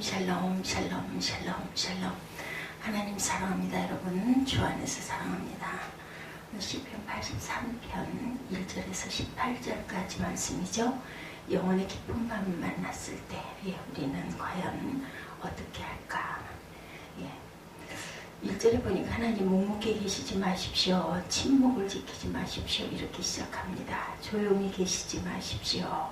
샬롬 샬롬 샬롬 샬롬. 하나님 사랑합니다. 여러분 주 안에서 사랑합니다. 시편 83편 1절에서 18절까지 말씀이죠. 영혼의 깊은 밤을 만났을 때 우리는 과연 어떻게 할까. 1절에 보니까 하나님 묵묵히 계시지 마십시오. 침묵을 지키지 마십시오. 이렇게 시작합니다. 조용히 계시지 마십시오.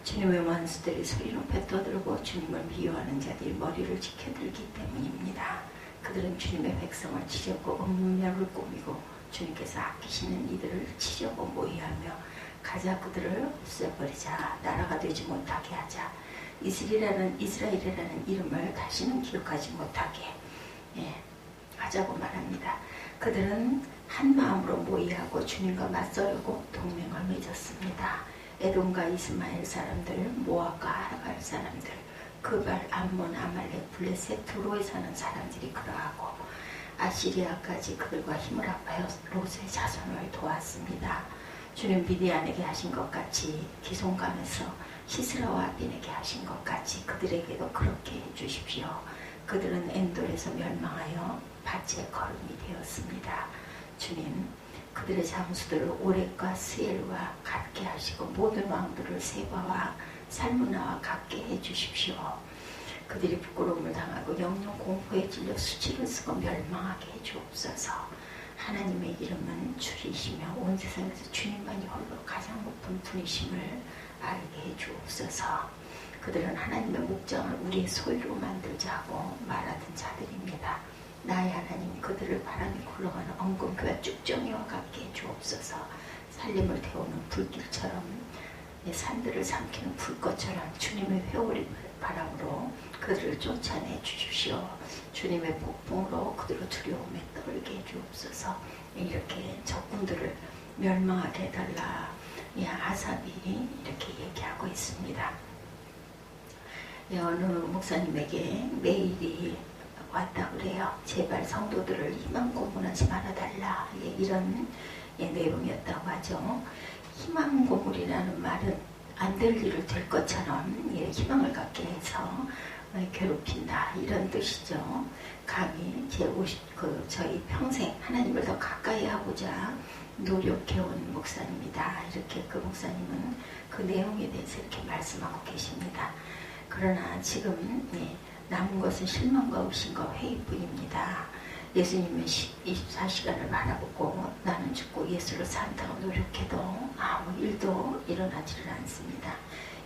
주님의 원수들이 소리 높여 떠들고 주님을 미워하는 자들이 머리를 지켜들기 때문입니다. 그들은 주님의 백성을 치려고 음멸을 꾸미고 주님께서 아끼시는 이들을 치려고 모의하며 가자 그들을 없애버리자. 나라가 되지 못하게 하자. 이스라엘이라는 이름을 다시는 기억하지 못하게 하자고 말합니다. 그들은 한 마음으로 모의하고 주님과 맞서려고 동맹을 맺었습니다. 에돔과 이스마엘 사람들, 모압과 아라갈 사람들, 그발, 암몬, 아말렉, 블레셋, 두로에 사는 사람들이 그러하고 아시리아까지 그들과 힘을 합하여 롯의 자손을 도왔습니다. 주님 미디안에게 하신 것 같이 기송감에서 시스라와 아빈에게 하신 것 같이 그들에게도 그렇게 해주십시오. 그들은 엔돌에서 멸망하여 밭의 거름이 되었습니다. 주님, 그들의 장수들을 오렉과 스엘과 같게 하시고 모든 왕들을 세바와 살무나와 같게 해주십시오. 그들이 부끄러움을 당하고 영영 공포에 찔려 수치를 쓰고 멸망하게 해주옵소서. 하나님의 이름은 주이시며 온 세상에서 주님만이 홀로 가장 높은 분이심을 알게 해주옵소서. 그들은 하나님의 목장을 우리의 소유로 만들자고 말하던 자들입니다. 나의 하나님, 그들을 바람이 굴러가는 엉금교와 쭉정이와 같게 해주옵소서. 살림을 태우는 불길처럼 산들을 삼키는 불꽃처럼 주님의 회오리 바람으로 그들을 쫓아내 주십시오. 주님의 폭풍으로 그들을 두려움에 떨게 해주옵소서. 이렇게 적군들을 멸망하게 해달라. 아삽이 이렇게 얘기하고 있습니다. 어느 목사님에게 메일이 왔다 그래요. 제발 성도들을 희망 고문하지 말아달라. 이런 내용이었다고 하죠. 희망 고문이라는 말은 안 될 일을 될 것처럼 희망을 갖게 해서 괴롭힌다. 이런 뜻이죠. 감히 저희 평생 하나님을 더 가까이 하고자 노력해온 목사님이다. 이렇게 그 목사님은 그 내용에 대해서 이렇게 말씀하고 계십니다. 그러나 지금 남은 것은 실망과 의심과 회의뿐입니다. 예수님은 24시간을 바라보고 나는 죽고 예수를 산다고 노력해도 아무 일도 일어나지를 않습니다.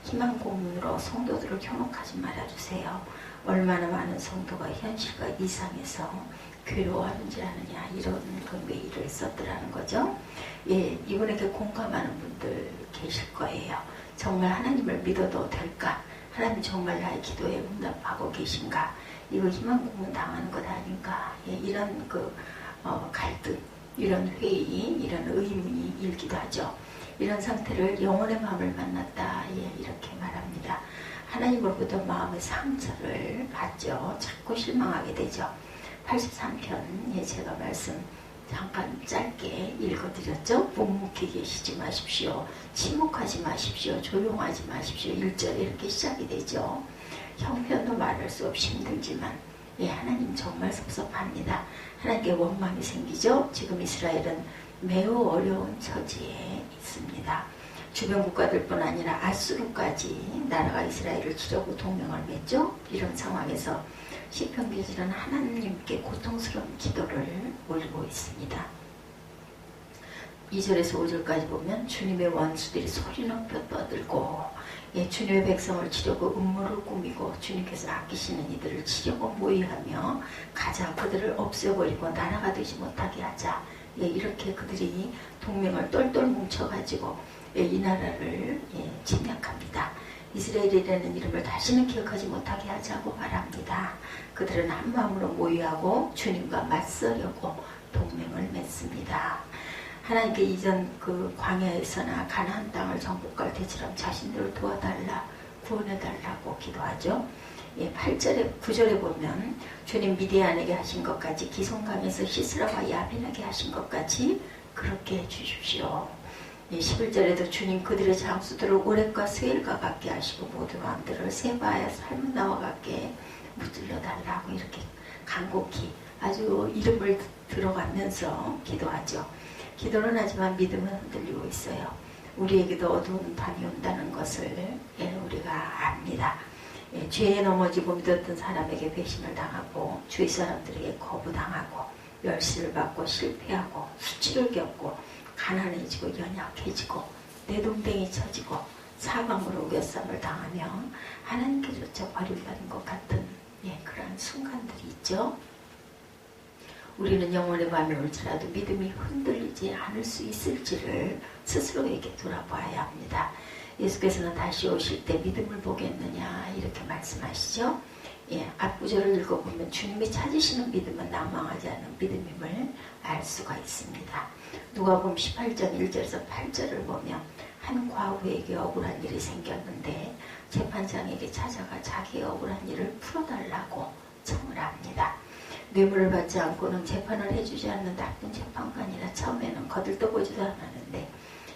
희망 고문으로 성도들을 현혹하지 말아주세요. 얼마나 많은 성도가 현실과 이상해서 괴로워하는지 아느냐, 이런 그 메일을 썼더라는 거죠. 이분에게 공감하는 분들 계실 거예요. 정말 하나님을 믿어도 될까? 하나님 정말 나의 기도에 응답하고 계신가? 이거 희망 고문 당하는 것 아닌가? 이런 갈등, 이런 회의, 이런 의문이 일기도 하죠. 이런 상태를 영혼의 마음을 만났다. 이렇게 말합니다. 하나님으로부터 마음의 상처를 받죠. 자꾸 실망하게 되죠. 83편 제가 말씀 잠깐 짧게 읽어드렸죠. 묵묵히 계시지 마십시오. 침묵하지 마십시오. 조용하지 마십시오. 1절에 이렇게 시작이 되죠. 형편도 말할 수 없이 힘들지만 하나님 정말 섭섭합니다. 하나님께 원망이 생기죠. 지금 이스라엘은 매우 어려운 처지에 있습니다. 주변 국가들뿐 아니라 아수르까지 나라가 이스라엘을 치려고 동맹을 맺죠. 이런 상황에서 시편 기자는 하나님께 고통스러운 기도를 올리고 있습니다. 2절에서 5절까지 보면 주님의 원수들이 소리 높여 떠들고 주님의 백성을 치려고 음모를 꾸미고 주님께서 아끼시는 이들을 치려고 모의하며 가자 그들을 없애버리고 나라가 되지 못하게 하자. 이렇게 그들이 동맹을 똘똘 뭉쳐가지고 이 나라를 침략합니다. 이스라엘이라는 이름을 다시는 기억하지 못하게 하자고 말합니다. 그들은 한 마음으로 모의하고 주님과 맞서려고 동맹을 맺습니다. 하나님께 이전 그 광야에서나 가나안 땅을 정복할 때처럼 자신들을 도와달라, 구원해달라고 기도하죠. 8절에 9절에 보면 주님 미디안에게 하신 것 같이 기송강에서 시스라와 야빈에게 하신 것 같이 그렇게 해주십시오. 11절에도 주님 그들의 장수들을 오렉과 스엘과 같게 하시고 모든 왕들을 세바야 살문나와 같게 불질러 달라고 이렇게 간곡히 아주 이름을 들어가면서 기도하죠. 기도는 하지만 믿음은 흔들리고 있어요. 우리에게도 어두운 밤이 온다는 것을 우리가 압니다. 죄에 넘어지고 믿었던 사람에게 배신을 당하고 주위 사람들에게 거부당하고 멸시를 받고 실패하고 수치를 겪고 가난해지고 연약해지고 내동댕이 쳐지고 사방으로 우겨쌈을 당하며 하나님께조차 버림받은 것 같은 그러한 순간들이 있죠. 우리는 영혼의 밤이 올지라도 믿음이 흔들리지 않을 수 있을지를 스스로에게 돌아봐야 합니다. 예수께서는 다시 오실 때 믿음을 보겠느냐 이렇게 말씀하시죠. 앞구절을 읽어보면 주님이 찾으시는 믿음은 낭망하지 않는 믿음임을 알 수가 있습니다. 누가복음 18장 1절에서 8절을 보면 한 과부에게 억울한 일이 생겼는데 재판장에게 찾아가 자기의 억울한 일을 풀어달라고 청을 합니다. 뇌물을 받지 않고는 재판을 해주지 않는 나쁜 재판관이라 처음에는 거들떠보지도 않았는데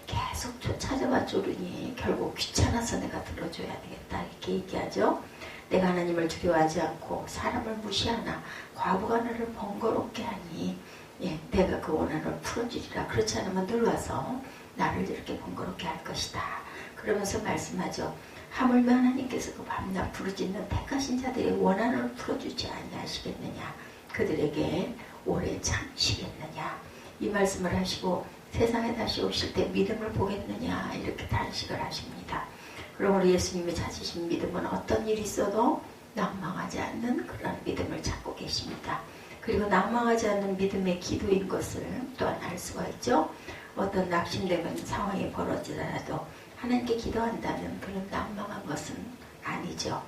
계속 찾아봐 쫓으니 결국 귀찮아서 내가 들어줘야 되겠다 이렇게 얘기하죠. 내가 하나님을 두려워하지 않고 사람을 무시하나 과부가 나를 번거롭게 하니 내가 그 원한을 풀어주리라. 그렇지 않으면 늘 와서 나를 이렇게 번거롭게 할 것이다. 그러면서 말씀하죠. 하물며 하나님께서 그 밤낮 부르짖는 택하신 자들의 원한을 풀어주지 아니하시겠느냐. 그들에게 오래 참으시겠느냐. 이 말씀을 하시고 세상에 다시 오실 때 믿음을 보겠느냐 이렇게 단식을 하십니다. 그러므로 예수님이 찾으신 믿음은 어떤 일이 있어도 낭망하지 않는 그런 믿음을 찾고 계십니다. 그리고 낭망하지 않는 믿음의 기도인 것을 또한 알 수가 있죠. 어떤 낙심되는 상황이 벌어지더라도 하나님께 기도한다는 그런 낭망한 것은 아니죠.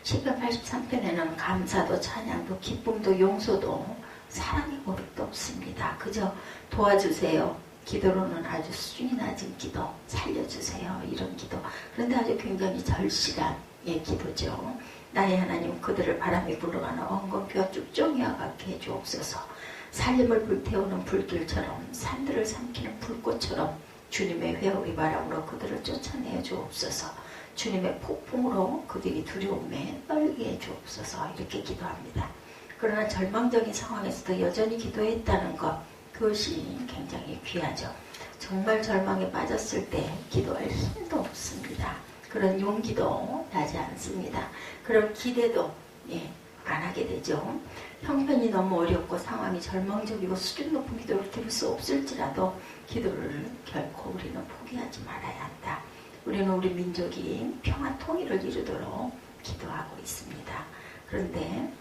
시편 83편에는 감사도 찬양도 기쁨도 용서도 사랑의 고백도 없습니다. 그저 도와주세요. 기도로는 아주 수준이 낮은 기도, 살려주세요. 이런 기도. 그런데 아주 굉장히 절실한 기도죠. 나의 하나님 그들을 바람이 불러가는 엉겅퀴와 쭉정이와 같게 해주옵소서. 살림을 불태우는 불길처럼 산들을 삼키는 불꽃처럼 주님의 회오리 바람으로 그들을 쫓아내어 주옵소서. 주님의 폭풍으로 그들이 두려움에 떨게 해주옵소서. 이렇게 기도합니다. 그러나 절망적인 상황에서도 여전히 기도했다는 것, 그것이 굉장히 귀하죠. 정말 절망에 빠졌을 때 기도할 힘도 없습니다. 그런 용기도 나지 않습니다. 그런 기대도 안 하게 되죠. 형편이 너무 어렵고 상황이 절망적이고 수준 높은 기도를 드릴 수 없을지라도 기도를 결코 우리는 포기하지 말아야 한다. 우리는 우리 민족이 평화 통일을 이루도록 기도하고 있습니다. 그런데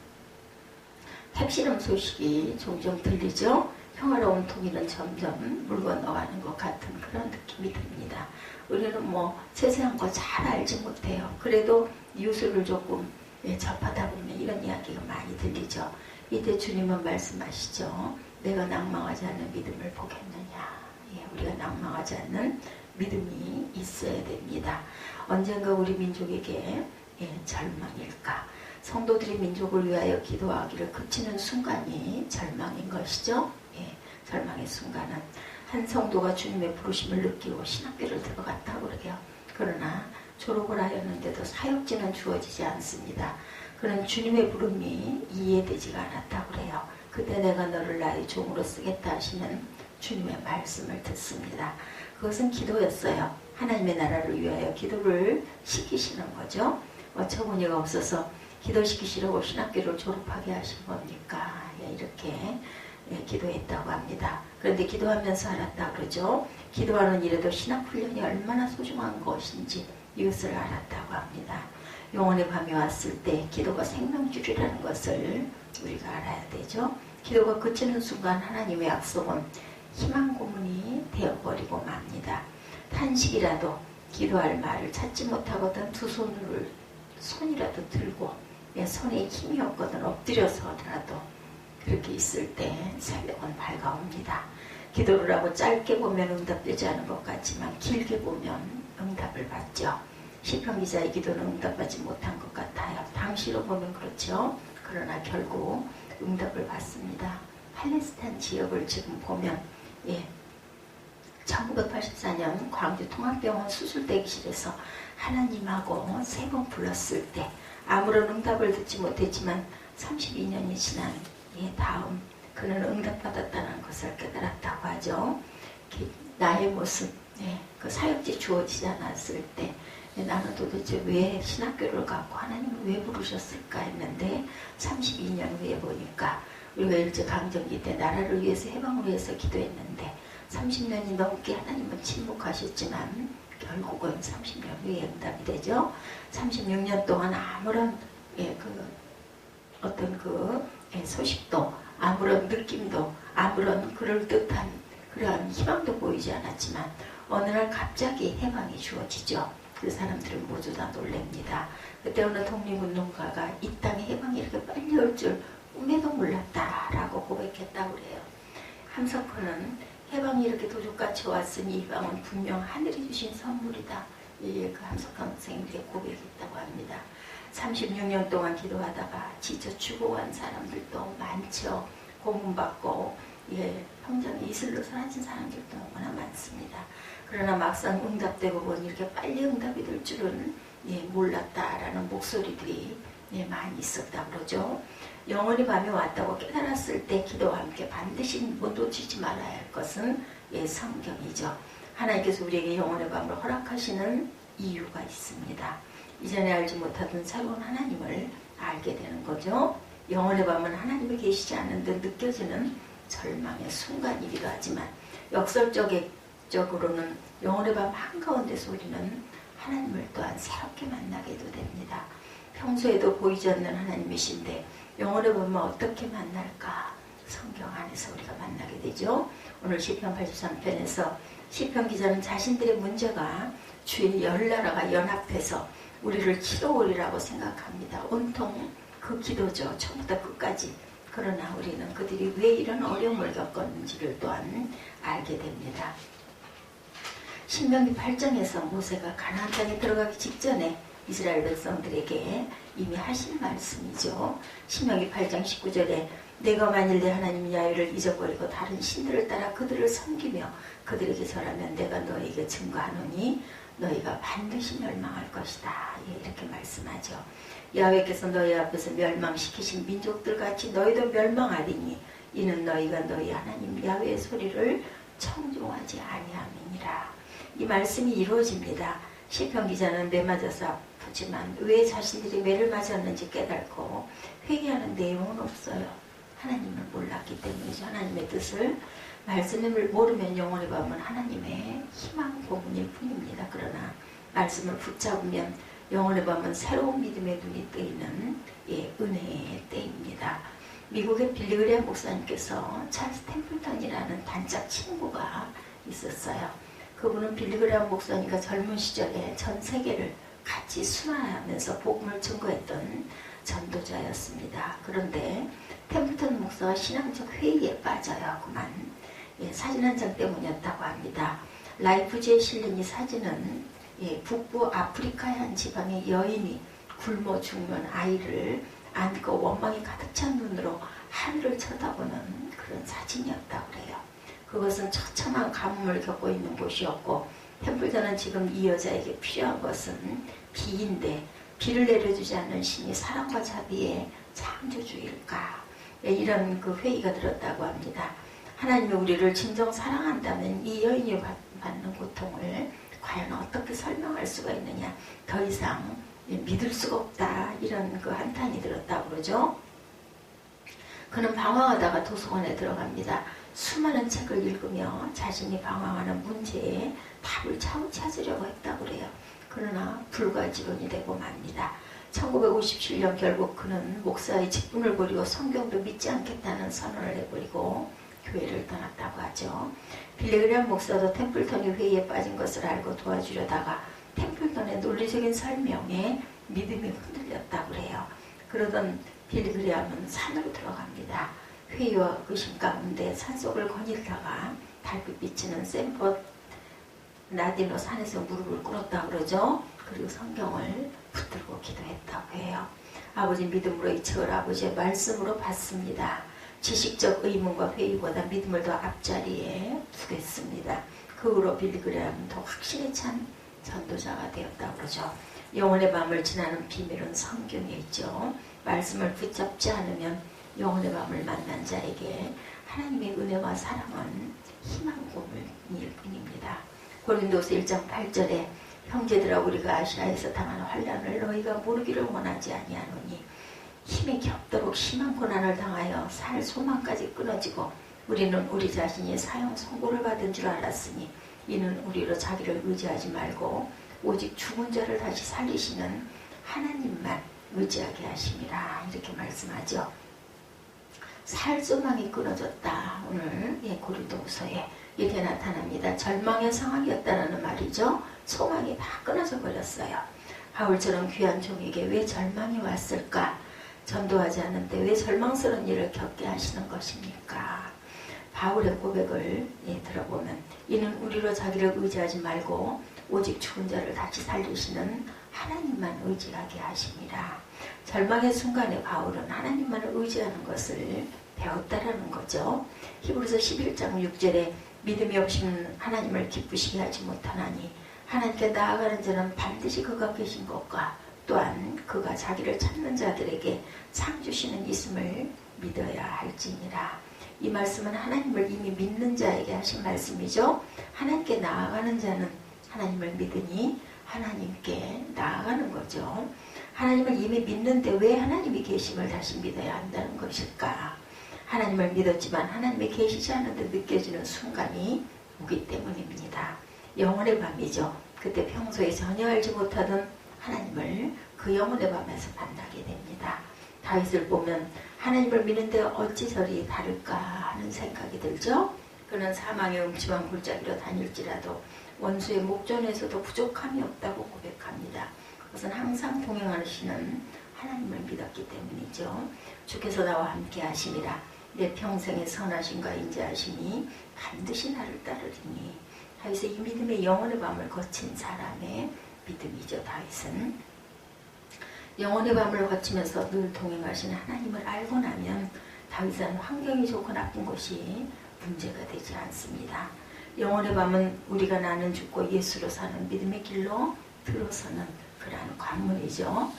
핵실험 소식이 종종 들리죠. 평화로운 통일은 점점 물 건너가는 것 같은 그런 느낌이 듭니다. 우리는 세세한 거 잘 알지 못해요. 그래도 뉴스를 조금 접하다 보면 이런 이야기가 많이 들리죠. 이때 주님은 말씀하시죠. 내가 낭망하지 않는 믿음을 보겠느냐. 우리가 낭망하지 않는 믿음이 있어야 됩니다. 언젠가 우리 민족에게 절망일까. 성도들이 민족을 위하여 기도하기를 그치는 순간이 절망인 것이죠. 절망의 순간은 한 성도가 주님의 부르심을 느끼고 신학교를 들어갔다고 그래요. 그러나 졸업을 하였는데도 사역지는 주어지지 않습니다. 그는 주님의 부름이 이해되지가 않았다고 그래요. 그때 내가 너를 나의 종으로 쓰겠다 하시는 주님의 말씀을 듣습니다. 그것은 기도였어요. 하나님의 나라를 위하여 기도를 시키시는 거죠. 어처구니가 없어서 기도시키시려고 신학교를 졸업하게 하신 겁니까? 이렇게 기도했다고 합니다. 그런데 기도하면서 알았다 그러죠. 기도하는 일에도 신학훈련이 얼마나 소중한 것인지 이것을 알았다고 합니다. 영혼의 밤이 왔을 때 기도가 생명줄이라는 것을 우리가 알아야 되죠. 기도가 그치는 순간 하나님의 약속은 희망 고문이 되어버리고 맙니다. 탄식이라도 기도할 말을 찾지 못하거든 두 손이라도 들고 손에 힘이 없거든 엎드려서 하더라도 그렇게 있을 때 새벽은 밝아옵니다. 기도를 하고 짧게 보면 응답되지 않은 것 같지만 길게 보면 응답을 받죠. 시편 기자의 기도는 응답받지 못한 것 같아요. 당시로 보면 그렇죠. 그러나 결국 응답을 받습니다. 팔레스타인 지역을 지금 보면 1984년 광주 통합병원 수술대기실에서 하나님하고 3번 불렀을 때 아무런 응답을 듣지 못했지만 32년이 지난 다음 그는 응답받았다는 것을 깨달았다고 하죠. 나의 모습, 그 사역지 주어지지 않았을 때 나는 도대체 왜 신학교를 갖고 하나님을 왜 부르셨을까 했는데 32년 후에 보니까 우리가 일제강점기 때 나라를 위해서 해방을 위해서 기도했는데 30년이 넘게 하나님은 침묵하셨지만 결국은 30년 후에 응답이 되죠. 36년 동안 아무런 어떤 소식도 아무런 느낌도 아무런 그럴듯한 그러한 희망도 보이지 않았지만 어느 날 갑자기 해방이 주어지죠. 그 사람들은 모두 다 놀랍니다. 그때 어느 독립운동가가 이 땅에 해방이 이렇게 빨리 올 줄 꿈에도 몰랐다라고 고백했다고 그래요. 함석헌은 해방이 이렇게 도둑같이 왔으니 이 방은 분명 하늘이 주신 선물이다. 그 함석헌 선생님께 고백했다고 합니다. 36년 동안 기도하다가 지쳐 죽어간 사람들도 많죠. 고문받고 평장에 이슬로 사라진 사람들도 너무나 많습니다. 그러나 막상 응답되고 보니 이렇게 빨리 응답이 될 줄은 몰랐다라는 목소리들이 많이 있었다 그러죠. 영원히 밤이 왔다고 깨달았을 때 기도와 함께 반드시 못 놓치지 말아야 할 것은 성경이죠. 하나님께서 우리에게 영원의 밤을 허락하시는 이유가 있습니다. 이전에 알지 못하던 새로운 하나님을 알게 되는 거죠. 영원의 밤은 하나님이 계시지 않은 듯 느껴지는 절망의 순간이기도 하지만 역설적으로는 영원의 밤 한가운데서 우리는 하나님을 또한 새롭게 만나게도 됩니다. 평소에도 보이지 않는 하나님이신데 영원의 밤은 어떻게 만날까? 성경 안에서 우리가 만나게 되죠. 오늘 시편 83편에서 시편 기자는 자신들의 문제가 주의 열나라가 연합해서 우리를 치러오리라고 생각합니다. 온통 그 기도죠. 처음부터 끝까지. 그러나 우리는 그들이 왜 이런 어려움을 겪었는지를 또한 알게 됩니다. 신명기 8장에서 모세가 가나안 땅에 들어가기 직전에 이스라엘 백성들에게 이미 하신 말씀이죠. 신명기 8장 19절에 내가 만일 내 하나님 야훼를 잊어버리고 다른 신들을 따라 그들을 섬기며 그들에게 절하면 내가 너에게 증거하노니 너희가 반드시 멸망할 것이다. 이렇게 말씀하죠. 야훼께서 너희 앞에서 멸망시키신 민족들같이 너희도 멸망하리니 이는 너희가 너희 하나님 야훼의 소리를 청종하지 아니함이니라. 이 말씀이 이루어집니다. 시편 기자는 매 맞아서 아프지만 왜 자신들이 매를 맞았는지 깨닫고 회개하는 내용은 없어요. 하나님을 몰랐기 때문이죠. 하나님의 뜻을 말씀을 모르면 영원히 밤은 하나님의 희망 고문일 뿐입니다. 그러나 말씀을 붙잡으면 영원히 밤은 새로운 믿음의 눈이 뜨이는 은혜의 때입니다. 미국의 빌리그레암 목사님께서 찰스 템플턴이라는 단짝 친구가 있었어요. 그분은 빌리그레암 목사님과 젊은 시절에 전 세계를 같이 순환하면서 복음을 증거했던 전도자였습니다. 그런데 템플턴 목사와 신앙적 회의에 빠져요. 그만 사진 한 장 때문이었다고 합니다. 라이프지에 실린 이 사진은 북부 아프리카의 한 지방의 여인이 굶어 죽는 아이를 안고 원망이 가득 찬 눈으로 하늘을 쳐다보는 그런 사진이었다고 그래요. 그것은 처참한 가뭄을 겪고 있는 곳이었고 템플턴은 지금 이 여자에게 필요한 것은 비인데 비를 내려주지 않는 신이 사랑과 자비의 창조주일까? 이런 그 회의가 들었다고 합니다. 하나님이 우리를 진정 사랑한다면 이 여인이 받는 고통을 과연 어떻게 설명할 수가 있느냐? 더 이상 믿을 수가 없다. 이런 그 한탄이 들었다고 그러죠. 그는 방황하다가 도서관에 들어갑니다. 수많은 책을 읽으며 자신이 방황하는 문제에 답을 찾으려고 했다고 그래요. 그러나 불가지론이 되고 맙니다. 1957년 결국 그는 목사의 직분을 버리고 성경도 믿지 않겠다는 선언을 해버리고 교회를 떠났다고 하죠. 빌리그레암 목사도 템플턴이 회의에 빠진 것을 알고 도와주려다가 템플턴의 논리적인 설명에 믿음이 흔들렸다고 그래요. 그러던 빌리그레암은 산으로 들어갑니다. 회의와 의심 가운데 산속을 거닐다가 달빛 비치는 샌퍼드 나디노 산에서 무릎을 꿇었다고 그러죠. 그리고 성경을 붙들고 기도했다고 해요. 아버지 믿음으로 이 책을 아버지의 말씀으로 받습니다. 지식적 의문과 회의보다 믿음을 더 앞자리에 두겠습니다. 그 후로 빌리그레암은 더 확신에 찬 전도자가 되었다고 그러죠. 영혼의 밤을 지나는 비밀은 성경에 있죠. 말씀을 붙잡지 않으면 영혼의 밤을 만난 자에게 하나님의 은혜와 사랑은 희망 고문일 뿐입니다. 고린도서 1장 8절에 형제들아 우리가 아시아에서 당한 환난을 너희가 모르기를 원하지 아니하노니 힘이 겹도록 심한 고난을 당하여 살 소망까지 끊어지고 우리는 우리 자신이 사형 선고를 받은 줄 알았으니 이는 우리로 자기를 의지하지 말고 오직 죽은 자를 다시 살리시는 하나님만 의지하게 하심이라 이렇게 말씀하죠. 살 소망이 끊어졌다. 오늘 고린도후서에 이렇게 나타납니다. 절망의 상황이었다는 말이죠. 소망이 다 끊어져 버렸어요. 바울처럼 귀한 종에게 왜 절망이 왔을까? 전도하지 않는데 왜 절망스러운 일을 겪게 하시는 것입니까? 바울의 고백을 들어보면 이는 우리로 자기를 의지하지 말고 오직 죽은 자를 다시 살리시는 하나님만 의지하게 하십니다. 절망의 순간에 바울은 하나님만을 의지하는 것을 배웠다라는 거죠. 히브리서 11장 6절에 믿음이 없이는 하나님을 기쁘시게 하지 못하나니 하나님께 나아가는 자는 반드시 그가 계신 것과 또한 그가 자기를 찾는 자들에게 상 주시는 있음을 믿어야 할지니라. 이 말씀은 하나님을 이미 믿는 자에게 하신 말씀이죠. 하나님께 나아가는 자는 하나님을 믿으니 하나님께 나아가는 거죠. 하나님을 이미 믿는데 왜 하나님이 계심을 다시 믿어야 한다는 것일까? 하나님을 믿었지만 하나님이 계시지 않은 듯 느껴지는 순간이 오기 때문입니다. 영혼의 밤이죠. 그때 평소에 전혀 알지 못하던 하나님을 그 영혼의 밤에서 만나게 됩니다. 다윗을 보면 하나님을 믿는데 어찌 저리 다를까 하는 생각이 들죠. 그는 사망의 음침한 골짜기로 다닐지라도 원수의 목전에서도 부족함이 없다고 고백합니다. 그것은 항상 동행하시는 하나님을 믿었기 때문이죠. 주께서 나와 함께 하심이라 내 평생의 선하심과 인자하심이 반드시 나를 따르리니. 다윗은 이 믿음의 영혼의 밤을 거친 사람의 믿음이죠. 다윗은 영혼의 밤을 거치면서 늘 동행하시는 하나님을 알고 나면 다윗은 환경이 좋고 나쁜 것이 문제가 되지 않습니다. 영혼의 밤은 우리가 나는 죽고 예수로 사는 믿음의 길로 들어서는 그러한 관문이죠.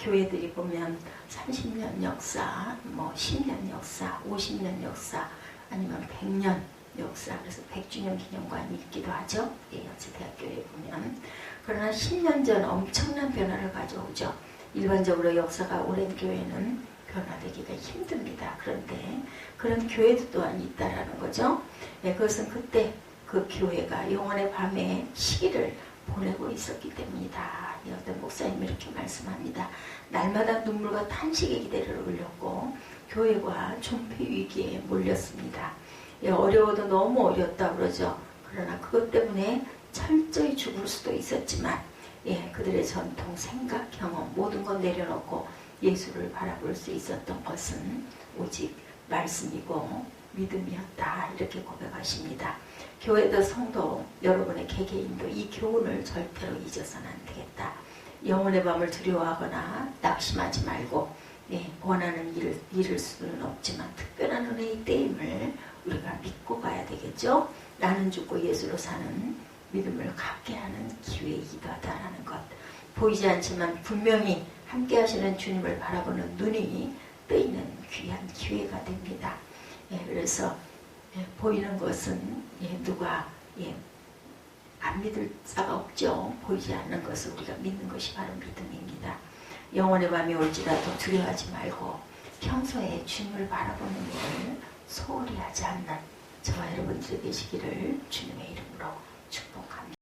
교회들이 보면 30년 역사, 10년 역사, 50년 역사, 아니면 100년 역사, 그래서 100주년 기념관이 있기도 하죠. 연세대학교에 보면. 그러나 10년 전 엄청난 변화를 가져오죠. 일반적으로 역사가 오랜 교회는 변화되기가 힘듭니다. 그런데 그런 교회도 또한 있다라는 거죠. 그것은 그때 그 교회가 영혼의 밤의 시기를 보내고 있었기 때문이다. 어떤 목사님이 이렇게 말씀합니다. 날마다 눈물과 탄식의 기대를 올렸고 교회가 존폐 위기에 몰렸습니다. 어려워도 너무 어렵다 그러죠. 그러나 그것 때문에 철저히 죽을 수도 있었지만 그들의 전통, 생각, 경험 모든 건 내려놓고 예수를 바라볼 수 있었던 것은 오직 말씀이고 믿음이었다. 이렇게 고백하십니다. 교회도 성도 여러분의 개개인도 이 교훈을 절대로 잊어서는 안 되겠다. 영혼의 밤을 두려워하거나 낙심하지 말고 원하는 일을 이룰 수는 없지만 특별한 은혜의 때임을 우리가 믿고 가야 되겠죠. 나는 죽고 예수로 사는 믿음을 갖게 하는 기회이기도 하다라는 것. 보이지 않지만 분명히 함께 하시는 주님을 바라보는 눈이 뜨이는 귀한 기회가 됩니다. 그래서 보이는 것은 누가 안 믿을 자가 없죠. 보이지 않는 것을 우리가 믿는 것이 바로 믿음입니다. 영혼의 밤이 올지라도 두려워하지 말고 평소에 주님을 바라보는 일을 소홀히 하지 않는 저와 여러분들이 되시기를 주님의 이름으로 축복합니다.